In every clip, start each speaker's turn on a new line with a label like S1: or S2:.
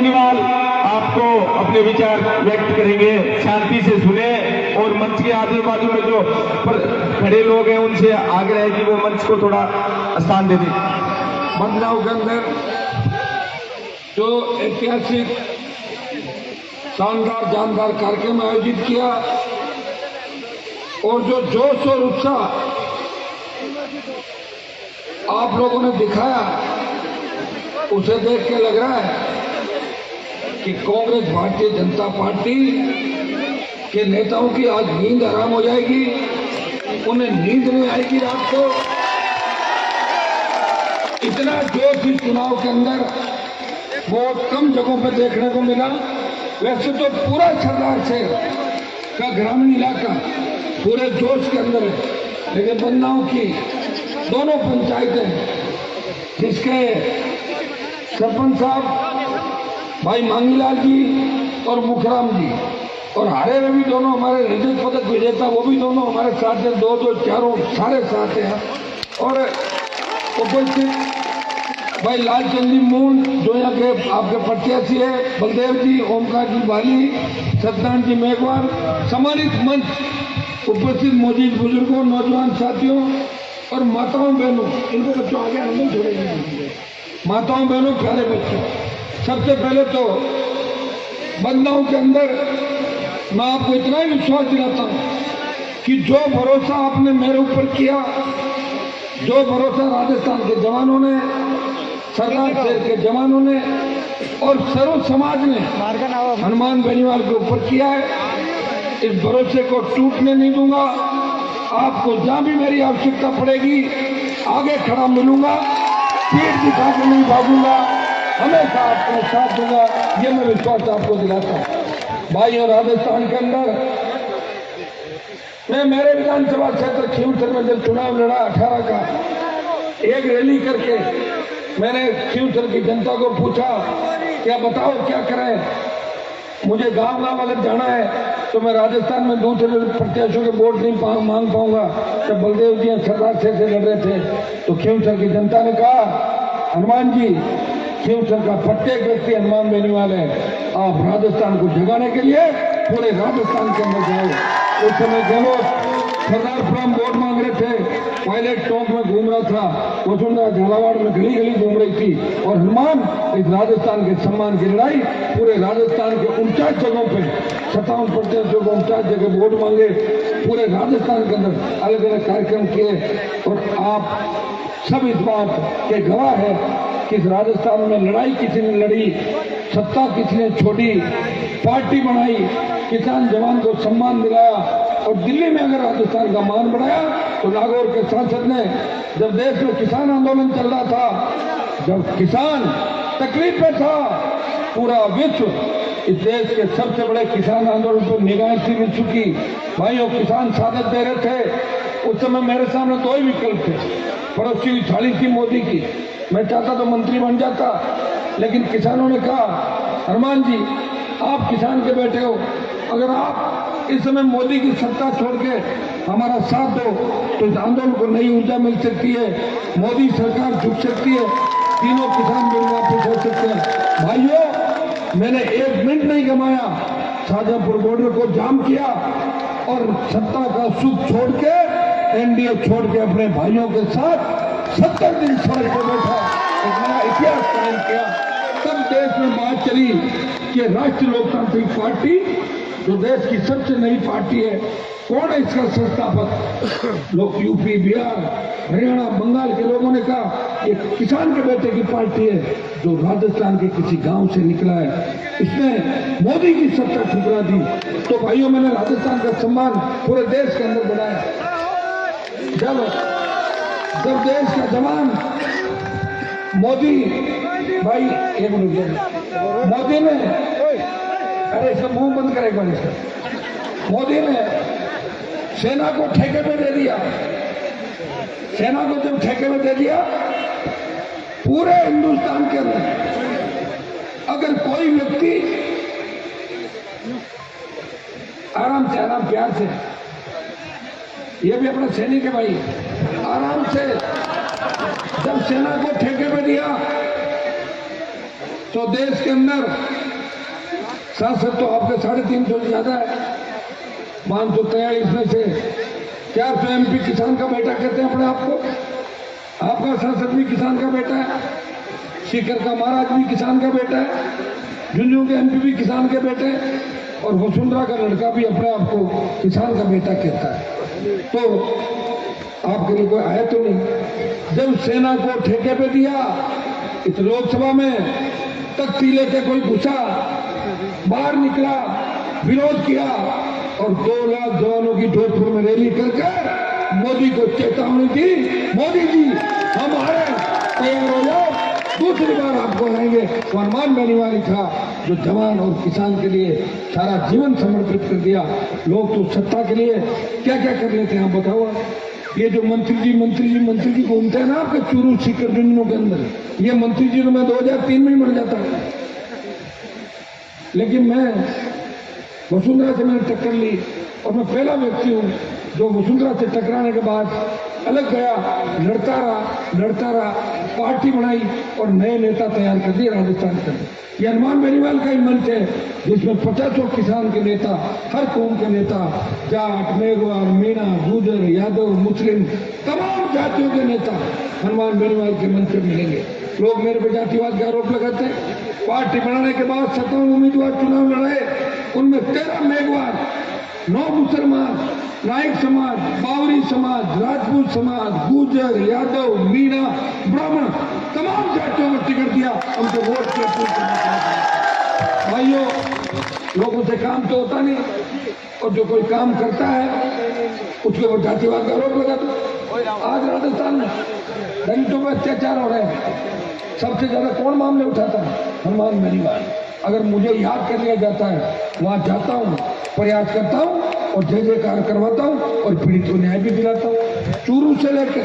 S1: बेनीवाल आपको अपने विचार व्यक्त करेंगे, शांति से सुने और मंच के आजू बाजू में जो खड़े लोग हैं उनसे आग्रह है कि वो मंच को थोड़ा स्थान दे दें।
S2: बदलाव के अंदर जो ऐतिहासिक शानदार जानदार कार्यक्रम आयोजित किया और जो जोश और उत्साह आप लोगों ने दिखाया, उसे देख के लग रहा है कि कांग्रेस भारतीय जनता पार्टी के नेताओं की आज नींद आराम हो जाएगी, उन्हें नींद नहीं आएगी रात को। इतना जोश इस चुनाव के अंदर बहुत कम जगहों पर देखने को मिला। वैसे तो पूरा सरदार शहर का ग्रामीण इलाका पूरे जोश के अंदर है, लेकिन बन्नाव की दोनों पंचायतें जिसके सरपंच साहब भाई मांगीलाल जी और मुखराम जी और हारे में भी दोनों हमारे रजत पदक विजेता, वो भी दोनों हमारे साथ हैं, दो चारों सारे साथ हैं। और उपस्थित भाई लालचंद जी मून जो यहाँ के आपके प्रत्याशी है, बलदेव जी, ओमकार जी बाली, सत्यनारायण जी मेघवाल, सम्मानित मंच उपस्थित मौजूद बुजुर्गों, नौजवान साथियों और माताओं बहनों, इनको बच्चों आगे आने छोड़ेंगे, माताओं बहनों प्यारे बच्चों, सबसे पहले तो बदलाव के अंदर मैं आपको इतना ही विश्वास दिलाता हूँ कि जो भरोसा आपने मेरे ऊपर किया, जो भरोसा राजस्थान के जवानों ने, सरदार शहर के जवानों ने और सर्व समाज ने हनुमान बेनीवाल के ऊपर किया है, इस भरोसे को टूटने नहीं दूंगा। आपको जहां भी मेरी आवश्यकता पड़ेगी आगे खड़ा मिलूंगा, पीठ दिखा के नहीं भागूंगा, हमेशा आपको साथ दूंगा, ये मैं विश्वास आपको दिलाता हूँ। भाई और राजस्थान के अंदर मैं मेरे विधानसभा क्षेत्र खींवसर में जब चुनाव लड़ा 18 का, एक रैली करके मैंने खींवसर की जनता को पूछा क्या बताओ क्या करें, मुझे गांव अगर जाना है तो मैं राजस्थान में दूसरे प्रत्याशियों के वोट नहीं मांग पाऊंगा। जब बलदेव जी सरदार से लड़ रहे थे तो खींवसर की जनता ने कहा हनुमान जी खींवसर का प्रत्येक व्यक्ति हनुमान बेनीवाल है, आप राजस्थान को जगाने के लिए पूरे राजस्थान के अंदर जाओ। उस समय गहलोत सरदारपुरम वोट मांग रहे थे, पायलट चौक में घूम रहा था, वसुंधरा झालावाड़ में गली गली घूम रही थी और हनुमान इस राजस्थान के सम्मान की लड़ाई पूरे राजस्थान के 49 जगहों पे 57% को 49 जगह वोट मांगे, पूरे राजस्थान के अंदर अलग अलग कार्यक्रम किए और आप सब इस बात के गवाह है कि इस राजस्थान में लड़ाई किसी ने लड़ी, सत्ता किसी ने छोड़ी, पार्टी बनाई, किसान जवान को सम्मान दिलाया और दिल्ली में अगर राजस्थान का मान बढ़ाया तो नागौर के सांसद ने जब देश में किसान आंदोलन चल रहा था, जब किसान तकलीफ में था, पूरा विश्व इस देश के सबसे बड़े किसान आंदोलन पर निगाहें सी मिल चुकी। भाइयों किसान सादत दे रहे थे, उस समय मेरे सामने दो ही विकल्प थे, पड़ोसी की थाली थी मोदी की, मैं चाहता तो मंत्री बन जाता, लेकिन किसानों ने कहा हनुमान जी आप किसान के बेटे हो, अगर आप इस समय मोदी की सत्ता छोड़ के हमारा साथ दो तो इस आंदोलन को नई ऊर्जा मिल सकती है, मोदी सरकार झुक सकती है, तीनों किसान बिल वापस हो सकते हैं। भाइयों मैंने 1 मिनट नहीं गंवाया, शाहजहांपुर बॉर्डर को जाम किया और सत्ता का सुख छोड़ के एनडीए छोड़ के अपने भाइयों के साथ 70 दिन सड़क पर बैठा, एक नया इतिहास कायम किया। तब देश में बात चली कि राष्ट्रीय लोकतांत्रिक पार्टी जो देश की सबसे नई पार्टी है, कौन है इसका संस्थापक? लोग यूपी, बिहार, हरियाणा, बंगाल के लोगों ने कहा ये किसान के बेटे की पार्टी है जो राजस्थान के किसी गांव से निकला है, इसने मोदी की सत्ता ठुकरा दी। तो भाइयों मैंने राजस्थान का सम्मान पूरे देश के अंदर बढ़ाया। जब देश का जवान मोदी भाई एक मिनट मोदी ने अरे इसका मुंह बंद करे एक बार इसका, मोदी ने सेना को ठेके पे दे दिया, सेना को जब ठेके में दे दिया, पूरे हिंदुस्तान के अंदर अगर कोई व्यक्ति आराम से आराम प्यार से, ये भी अपना सैनिक है भाई, आराम से जब सेना को ठेके पे दिया तो देश के अंदर सांसद तो आपके 350 से ज्यादा है। 543 में से 400 MP किसान का बेटा कहते हैं अपने आप को। आपका सांसद भी किसान का बेटा है, सीकर का महाराज भी किसान का बेटा है, झुंझुनू के MP भी किसान के बेटे हैं, और वसुंधरा का लड़का भी अपने आप को किसान का बेटा कहता है। तो आपके लिए कोई आया तो नहीं। जब सेना को ठेके पे दिया, इस लोकसभा में तख्ती लेके कोई घुसा, बाहर निकला, विरोध किया और 2 लाख जवानों की जोधपुर में रैली करके मोदी को चेतावनी दी, मोदी जी हम आ रहे हैं, तैयार हो जाओ, दूसरी बार आपको आएंगे। तो हनुमान बेनीवाल था जो जवान और किसान के लिए सारा जीवन समर्पित कर दिया। लोग तो सत्ता के लिए क्या क्या कर लेते हैं, आप बताओ। ये जो मंत्री जी घूमते हैं ना आपके चूरू सीकर झुंझुनू के अंदर, ये मंत्री जी तो मैं 2003 में ही मर जाता है। लेकिन मैं वसुंधरा से मैंने टक्कर ली और मैं पहला व्यक्ति हूँ जो वसुंधरा से टकराने के बाद अलग गया, लड़ता रहा, पार्टी बनाई और नए नेता तैयार कर दिए राजस्थान के अंदर। ये हनुमान बेनीवाल का ही मंच है जिसमें 50 किसान के नेता, हर कौम के नेता, जाट, मेघवाल, मीणा, गुजर, यादव, मुस्लिम, तमाम जातियों के नेता हनुमान बेनीवाल के मंच में मिलेंगे। लोग मेरे पे जातिवाद का आरोप लगाते हैं। पार्टी बनाने के बाद 57 उम्मीदवार चुनाव लड़े, उनमें 13 मेघवाल, 9 मुसलमान, नाइक समाज, बावरी समाज, राजपूत समाज, गुजर, यादव, मीणा, ब्राह्मण, तमाम जातियों को टिकट दिया। उनको वोट के भाइयों, लोगों से काम तो होता नहीं, और जो कोई काम करता है उसके ऊपर जातिवाद का आरोप लगा दो। आज राजस्थान में दलितों पर अत्याचार हो रहे हैं, सबसे ज्यादा कौन मामले उठाता है? हनुमान बेनीवाल। अगर मुझे याद कर लिया जाता है, वहां जाता हूँ, प्रयास करता हूँ और जय जयकार करवाता हूँ और पीड़ित को न्याय भी दिलाता हूँ। चूरू से लेकर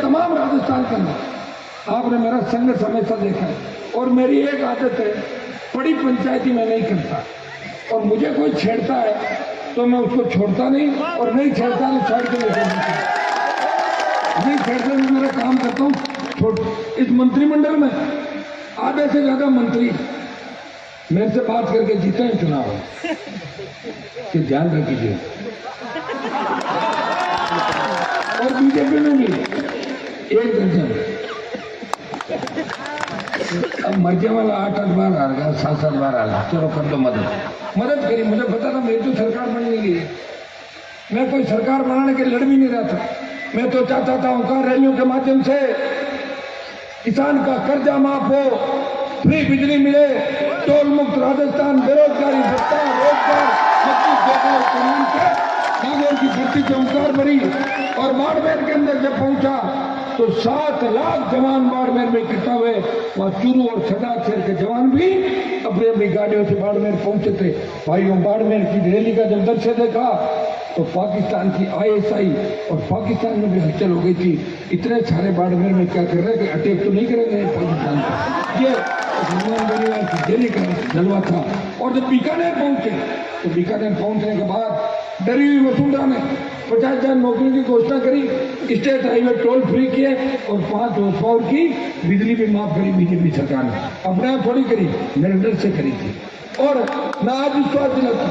S2: तमाम राजस्थान के अंदर आपने मेरा संघर्ष हमेशा देखा है। और मेरी एक आदत है, बड़ी पंचायती मैं नहीं करता, और मुझे कोई छेड़ता है तो मैं उसको छोड़ता नहीं, और नहीं छेड़ता तो साइड को लेकर नहीं छेड़ता, मैं मेरा काम करता हूँ। इस मंत्रिमंडल में आधे से ज्यादा मंत्री मेरे से बात करके जीते हैं चुनाव, कि ध्यान रखिए। और बीजेपी में भी 1 दर्जन, अब मर्जी वाला 8 बार हार गया, 7 बार हार गया, चलो कर दो मदद करी। मुझे पता था मेरी तो सरकार बनने की है, मैं कोई सरकार बनाने के लड़ भी नहीं रहा था। मैं तो चाहता था ओंकार रैलियों के माध्यम से किसान का कर्जा माफ हो, फ्री बिजली मिले, टोल मुक्त राजस्थान, बेरोजगारी भत्ता, रोजगार, नागौर की धरती से ओंकार भरी। और बाड़मेर के अंदर जब पहुंचा तो 7 लाख जवान बाड़मेर में इकट्ठा हुए। वहां चूरू और सरदार शहर के जवान भी अपनी अपनी गाड़ियों से बाड़मेर पहुंचे थे। भाइयों, बाड़मेर की रैली का जब दृश्य देखा तो पाकिस्तान की ISI और पाकिस्तान में भी हलचल हो गई थी। इतने सारे बाड़मेर में क्या कर रहे थे, अटैक तो नहीं करेंगे पाकिस्तान को। ये हनुमान बेनीवाल की रैली का जलवा था। और जब बीकानेर पहुंचे तो बीकानेर पहुंचने के बाद डरी हुई वसुंधरा ने 50,000 नौकरी की घोषणा करी, स्टेट हाईवे टोल फ्री किए और 5 हॉर्स पावर की बिजली भी माफ करी बीजेपी सरकार ने। अपने आप थोड़ी करी, मेरे डर से करी थी। और मैं आज विश्वास दिलाता,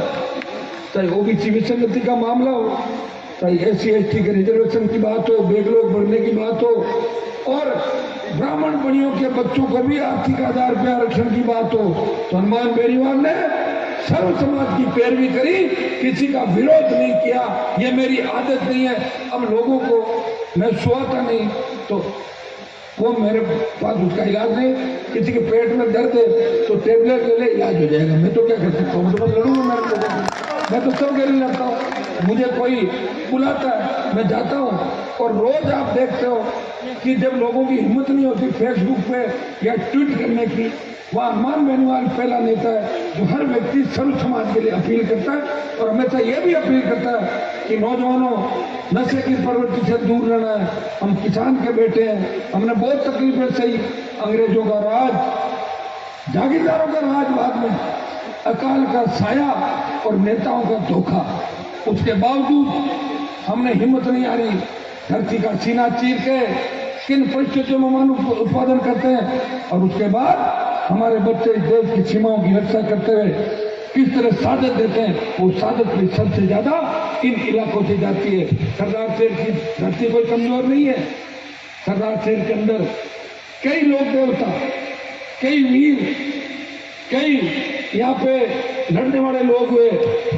S2: चाहे OBC विसंगति का मामला हो, चाहे SC/ST के रिजर्वेशन की बात हो, बैकलॉग बढ़ने की बात हो, और ब्राह्मण बनियों के बच्चों को भी आर्थिक आधार पर आरक्षण की बात हो, तो हनुमान बेनीवाल ने सर्व समाज की पैरवी करी, किसी का विरोध नहीं किया। ये मेरी आदत नहीं है। अब लोगों को मैं सोता नहीं तो वो मेरे पास उसका इलाज नहीं, किसी के पेट में दर्द है तो टेबलेट ले ले, इलाज हो जाएगा। मैं तो क्या कर सकता हूँ, तो मैं लड़ूंगा मेरे लोगों को, मैं तो सब के लिए लड़ता हूँ। मुझे कोई बुलाता है, मैं जाता हूँ। और रोज आप देखते हो कि जब लोगों की हिम्मत नहीं होती फेसबुक पे या ट्वीट करने की, वह हनुमान बेनीवाल पहला नेता है जो हर व्यक्ति सर्व समाज के लिए अपील करता है। और हमेशा यह भी अपील करता है कि नौजवानों, नशे की प्रवृत्ति से दूर रहना है। हम किसान के बेटे हैं, हमने बहुत तकलीफें सही। अंग्रेजों का राज, जागीरदारों का राज, बाद में अकाल का साया और नेताओं का धोखा, उसके बावजूद हमने हिम्मत नहीं हारी। धरती का सीना चीर के किन परिस्थितियों में मान उत्पादन करते हैं, और उसके बाद हमारे बच्चे देश की सीमाओं की रक्षा करते हुए किस तरह सादत देते हैं, वो सादत भी सबसे ज्यादा इन इलाकों से जाती है। सरदार शेर की धरती कोई कमजोर नहीं है। सरदार शेर के अंदर कई लोक देवता, कई वीर, कई यहाँ पे लड़ने वाले लोग हुए।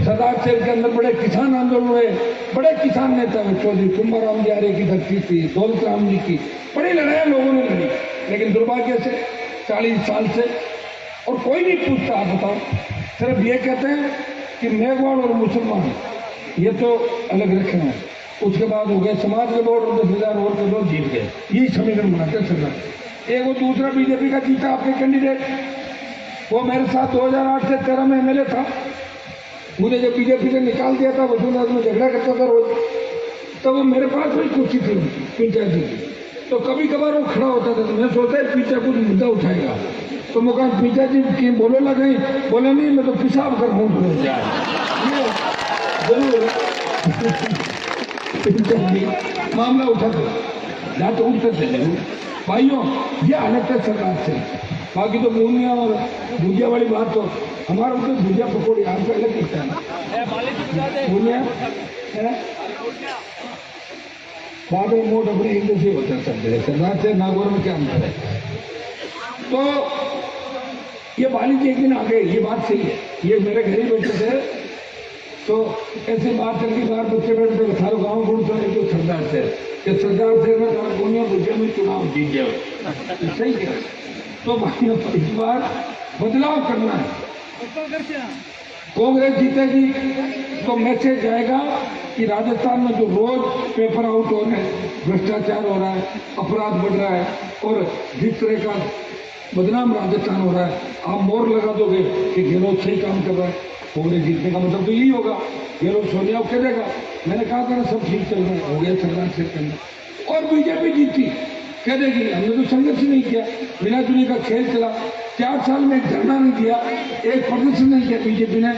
S2: सरदार शेर के अंदर बड़े किसान आंदोलन हुए, बड़े किसान नेता हुए। चौधरी कुंभाराम जी आर्य की धरती थी, दौलत राम जी की बड़ी लड़ाई लोगों ने लड़ी, लेकिन दुर्भाग्य से 40 साल से और कोई नहीं पूछता। आप बताओ, सिर्फ ये कहते हैं कि मेघवाल और मुसलमान ये तो अलग रखे हैं, उसके बाद हो गए समाज के वोट और 10,000 वोट के लोग जीत गए, यही समीकरण बनाते सरकार। एक वो दूसरा बीजेपी का जीता आपके कैंडिडेट, वो मेरे साथ 2008 से 13 में एमएलए था। मुझे जब बीजेपी से निकाल दिया था, वसुंधरा में झगड़ा करता था रोज, तो वो मेरे पास वही कुर्सी थी पंचायत की, तो कभी कभार वो खड़ा होता था, तो मैं सोचता है पीछे कुछ मुद्दा उठाएगा, तो मैं कहा पीछा जी की बोलो ना कहीं, बोले नहीं मैं तो पेशाब कर हूँ जरूर मामला उठाते जाते उठते थे जरूर। भाइयों, ये हालत है सरकार से। बाकी तो मूनिया और भुजिया वाली बात तो हमारा तो भुजिया पकौड़ी आपको अलग दिखता है ना, मूनिया है बाद में मोट अपने हिंदू से होता है। सरदार से नागौर में क्या अंतर है? तो ये बाली जी एक दिन आ गए, ये बात सही है। ये मेरे घर ही बैठे थे, तो ऐसे बात चल गई, बाहर बच्चे बैठे थे, सारे गाँव गुड़ तो नहीं, सरदार से कि सरदार से ना गोनिया भुजिया में चुनाव जीत जाओ, सही है। तो भाइयों, इस बार बदलाव करना है। कांग्रेस जीतेगी तो मैसेज जाएगा कि राजस्थान में जो रोज पेपर आउट हो रहे हैं, भ्रष्टाचार हो रहा है, अपराध बढ़ रहा है और जिस तरह का बदनाम राजस्थान हो रहा है, आप मोहर लगा दोगे कि गहलोत सही काम कर रहा है। कांग्रेस जीतने का मतलब तो यही होगा, गहलोत सोनिया को कह देगा मैंने कहा था ना सब ठीक चल रहा है, हो गया सरदार शेर के अंदर। और बीजेपी जीती कह देगी हमने तो संघर्ष नहीं किया, बिना जुनी का खेल चला, 4 साल में एक धरना नहीं दिया, एक प्रदर्शन नहीं किया बीजेपी ने।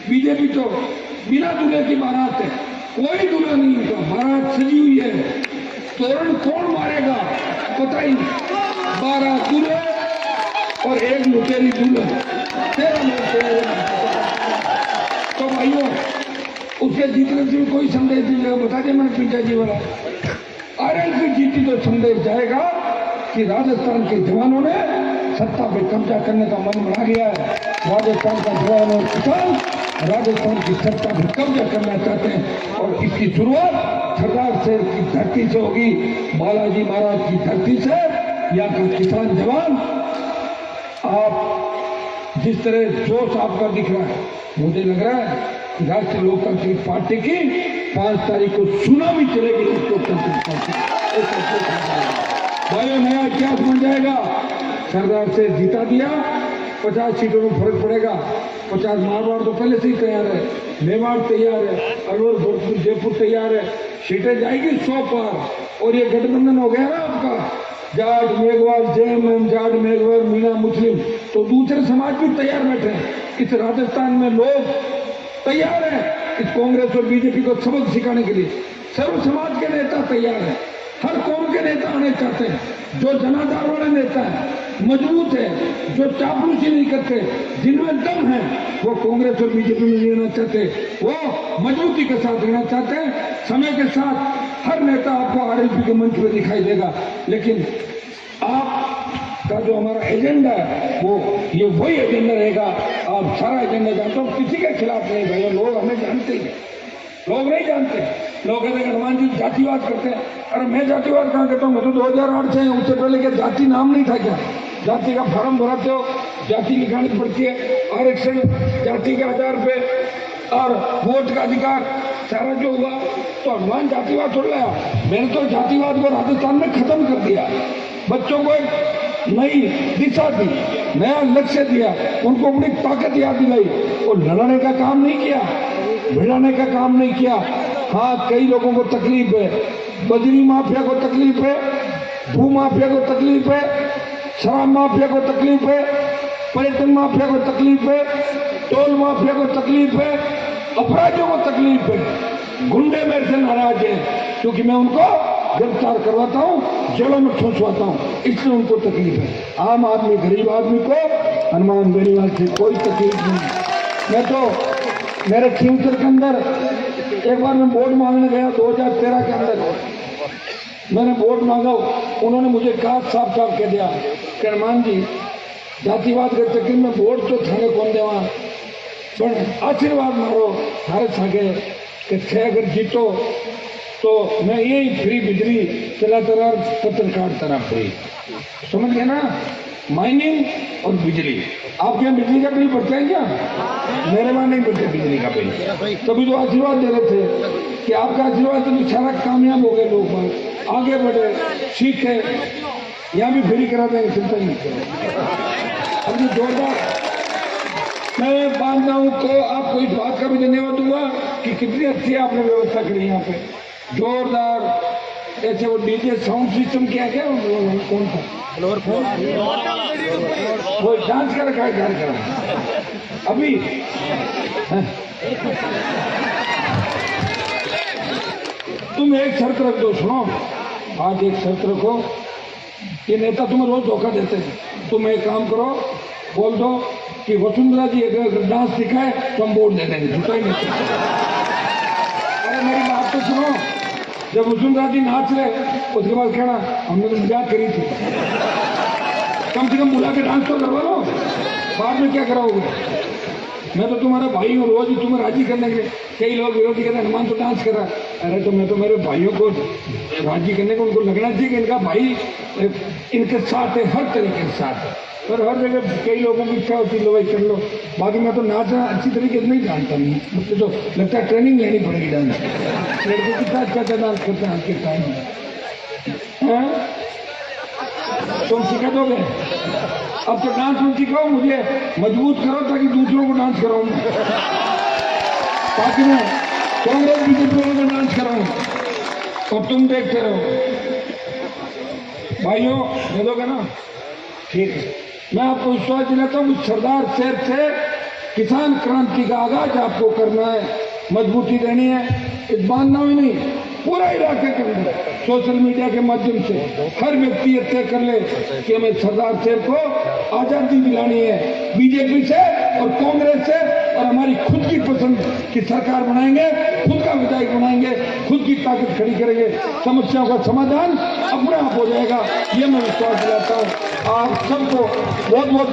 S2: बीजेपी तो बिना दूल्हे की बारात है, कोई दूल्हा नहीं होता, बारात सजी हुई है, तोरण कौन मारेगा पता ही नहीं, 12 दूल्हे और एक लुटेरी दूल्हा, 13 लोग। तो भाइयों, उसके जीतने से कोई संदेश नहीं बता दिया मैंने पिता जी वाला। आरएलपी जीती तो संदेश जाएगा कि राजस्थान के जवानों ने सत्ता पे कब्जा करने का मन बना लिया है। राजस्थान का जवान और किसान राजस्थान की सत्ता पे कब्जा करना चाहते हैं, और इसकी शुरुआत सरदार शेर की धरती से होगी, बालाजी महाराज की धरती से। यहाँ का किसान जवान, आप जिस तरह जोश आपका दिख रहा है, मुझे लग रहा है राष्ट्रीय लोकतांत्रिक पार्टी की 5 तारीख को सुनामी चलेगी लोकतांत्रिक पार्टी। भाइयों, नया इतिहास बन जाएगा। सरदार से जीता दिया, 50 सीटों में फर्क पड़ेगा। 50 मारवाड़ तो पहले से ही तैयार है, मेवाड़ तैयार है, अलवर भोजपुर जयपुर तैयार है, सीटें जाएगी 100 पार। और ये गठबंधन हो गया ना आपका, जाट मेघवाल, जैन जाट मेघवाल मीणा मुस्लिम, तो दूसरे समाज भी तैयार बैठे हैं। इस राजस्थान में लोग तैयार है इस कांग्रेस और बीजेपी को सबक सिखाने के लिए। सर्व समाज के नेता तैयार है, हर कौम के नेता आने चाहते हैं। जो जनाधार वाले नेता है, मजबूत है, जो चापलूसी नहीं करते, जिनमें दम है, वो कांग्रेस और बीजेपी में रहना चाहते, वो मजबूती के साथ रहना चाहते हैं। समय के साथ हर नेता आपको आरएलपी के मंच पर दिखाई देगा, लेकिन आपका जो हमारा एजेंडा है वो ये वही एजेंडा रहेगा। आप सारा एजेंडा जानते हो, किसी के खिलाफ नहीं भैया, लोग हमें जानते ही, लोग नहीं जानते। लोग कहते हैं हनुमान जी जातिवाद करते हैं। अरे मैं जातिवाद कहाँ करता हूँ, मैं तो 2008 से उससे पहले के जाति नाम नहीं था क्या? जाति का फॉर्म भराते हो, जाति लिखानी पड़ती है, आरक्षण जाति के आधार पे और वोट का अधिकार सारा जो हुआ, तो हनुमान जातिवाद छोड़ लाया। मैंने तो जातिवाद को राजस्थान में खत्म कर दिया, बच्चों को एक नई दिशा दी, नया लक्ष्य दिया, उनको अपनी ताकत याद दिलाई। और लड़ाने का काम नहीं किया, भिड़ाने का काम नहीं किया। हाँ, कई लोगों को तकलीफ है, बजरी माफिया को तकलीफ है, भू माफिया को तकलीफ है, शराब माफिया को तकलीफ है, पर्यटन माफिया को तकलीफ है, टोल माफिया को तकलीफ है, अपराधियों को तकलीफ है, गुंडे मेरे से नाराज है क्योंकि मैं उनको गिरफ्तार करवाता हूँ जड़ों में ठोंसवाता हूँ, इसलिए उनको तकलीफ है। आम आदमी, गरीब आदमी को हनुमान बेनीवाल से कोई तकलीफ नहीं। मैं तो मेरे खींचर के अंदर एक बार मैं वोट मांगने गया 2013 के अंदर, मैंने वोट मांगा, उन्होंने मुझे कहा साफ साफ कह दिया कि हनुमान जी जातिवाद के चक्कर में वोट तो थाने कौन देवा, पर आशीर्वाद मारो थारे सागे कि थे अगर जीतो तो मैं यही फ्री बिजली चलाता रहा, पत्रकार तरह फ्री, समझ गए ना। माइनिंग और बिजली, आपके यहाँ बिजली का बिल बढ़ता है क्या? मेरे वहां नहीं बढ़ते बिजली का बिल, तभी तो आशीर्वाद दे रहे थे कि आपका आशीर्वाद तो सारा कामयाब हो गए, लोग आगे बढ़े, सीखे, यहाँ भी फ्री करा देंगे, चिंता नहीं। अब जो जोरदार मैं बांधनाऊ को आपको इस बात का भी धन्यवाद दूंगा कि कितनी अच्छी आपने व्यवस्था करी यहाँ पे, जोरदार। ऐसे वो डीजे साउंड सिस्टम क्या क्या कौन सा वो डांस कर रखा है घर का अभी तुम एक शर्त रख दो, सुनो आज एक शर्त रखो, ये नेता तुम्हें रोज धोखा देते हैं, तुम एक काम करो, बोल दो कि वसुंधरा जी अगर डांस सिखाए तो हम वोट दे देंगे, झूठा ही नहीं। अरे मेरी बात तो सुनो, जब वसुंधरा जी नाच रहे उसके बाद कहना हमने तो मजाक करी थी, कम से कम बुला के डांस तो करवा लो, बाद में क्या कराओगे? मैं तो तुम्हारा भाई हूँ, रोज ही तुम्हें राजी करने के लिए। कई लोग विरोधी कहते हैं हनुमान तो डांस कर रहा है, अरे तो मैं तो मेरे भाइयों को राजी करने को उनको लगना चाहिए कि इनका भाई इनके साथ है, हर तरीके के साथ है। पर हर जगह कई लोगों की इच्छा होती है लो भाई कर लो, बाकी मैं तो नाचना अच्छी तरीके से नहीं जानता, नहीं मुझसे तो लगता है ट्रेनिंग लेनी पड़ेगी डांस। लड़के कितना अच्छा अच्छा डांस करते हैं आज के टाइम में, तुम सिखा दोगे? अब तो डांस में सिखाओ, मुझे मजबूत करो ताकि दूसरों को डांस कराऊं, ताकि मैं कांग्रेस बीजेपी में डांस कराऊं और तुम देखते रहो। भाइयों दे दोगे ना? ठीक है, मैं आपको विश्वास दिलाता हूँ सरदार साहब से किसान क्रांति का आगाज आपको करना है, मजबूती देनी है। इस बांधना ही नहीं, पूरा इलाके के अंदर सोशल मीडिया के माध्यम से हर व्यक्ति ये तय कर ले कि हमें सरदार साहब को आजादी दिलानी है बीजेपी से और कांग्रेस से, और हमारी खुद की पसंद की सरकार बनाएंगे, खुद का विधायक बनाएंगे, खुद की ताकत खड़ी करेंगे, समस्याओं का समाधान अपने आप हो जाएगा, ये मैं विश्वास दिलाता हूँ। आप सबको बहुत बहुत